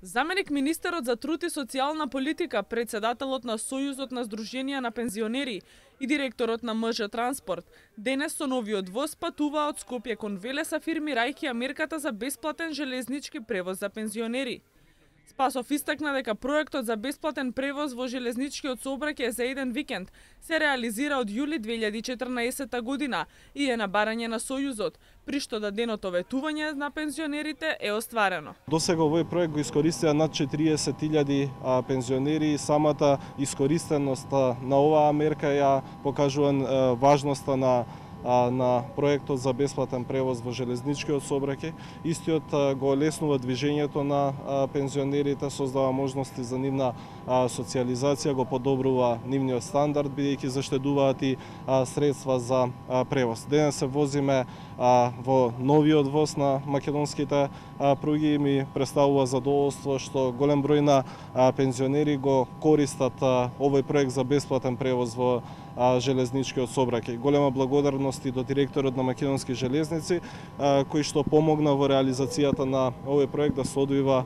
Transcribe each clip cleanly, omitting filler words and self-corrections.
Заменик министерот за труд и социјална политика, председателот на Сојузот на Сдруженија на пензионери и директорот на МЖ Транспорт денес со новиот воз патуваа од Скопје кон Велес, афирмирајќи ја мерката за бесплатен железнички превоз за пензионери. Спасов истакна дека проектот за бесплатен превоз во железничкиот сообраќај за еден викенд се реализира од јули 2014 година и е на барање на Сојузот, при што да денот ветување на пензионерите е остварено. Досега овој проект го искористија над 40.000 пензионери и самата искористеност на оваа мерка ја покажува важноста на проектот за бесплатен превоз во железничкиот сообраќај. Истиот го олеснува движењето на пензионерите, создава можности за нивна социјализација, го подобрува нивниот стандард, бидејќи заштедуваат и средства за превоз. Денес се возиме во новиот воз на македонските пруги и ми представува задоволство што голем број на пензионери го користат овој проект за бесплатен превоз во железничкиот сообраќај. Голема благодарност и до директорот на Македонски железници кој што помогна во реализацијата на овој проект да се одвива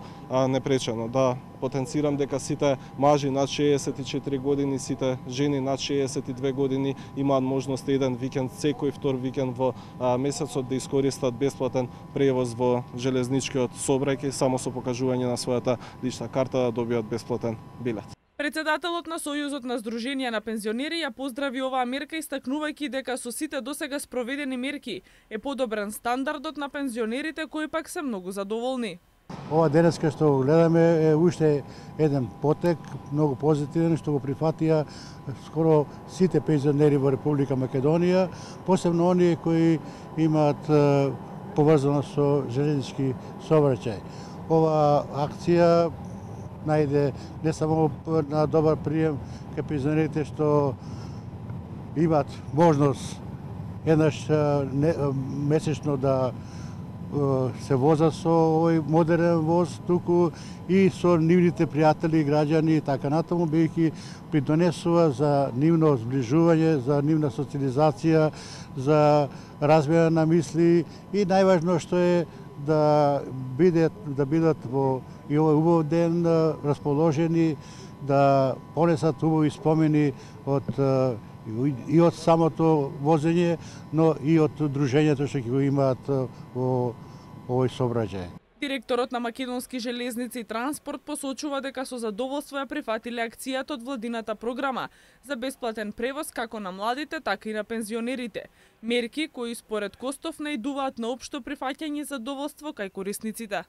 непречено. Да потенцирам дека сите мажи над 64 години, сите жени над 62 години имаат можност еден викенд, секој втор викенд во месецот да искористат бесплатен превоз во железничкиот сообраќај само со покажување на својата лична карта да добијат бесплатен билет. Председателот на Сојузот на Сдруженија на пензионери ја поздрави оваа мерка, истакнувајќи дека со сите досега спроведени мерки е подобрен стандардот на пензионерите кои пак се многу задоволни. Ова денеска што гледаме е уште еден потек, многу позитивен, што го прифатија скоро сите пензионери во Република Македонија, посебно оние кои имаат поврзано со железнички сообраќај. Ова акција најде не само на добар прием кај пензионерите што имаат можност еднаш месечно да се возат со овој модерен воз, туку и со нивните пријатели и граѓани и така натаму, бидејќи придонесува за нивно зближување, за нивна социјализација, за размена на мисли и најважно што е да бидат во и овој убав ден расположени да понесат убави спомени и од самото возење, но и од дружењето што ќе го имаат во овој сообраќај. Директорот на Македонски железници и транспорт посочува дека со задоволство ја прифатиле акцијата од владината програма за бесплатен превоз како на младите, така и на пензионерите. Мерки кои според Костов наидуваат на општо прифаќање и задоволство кај корисниците.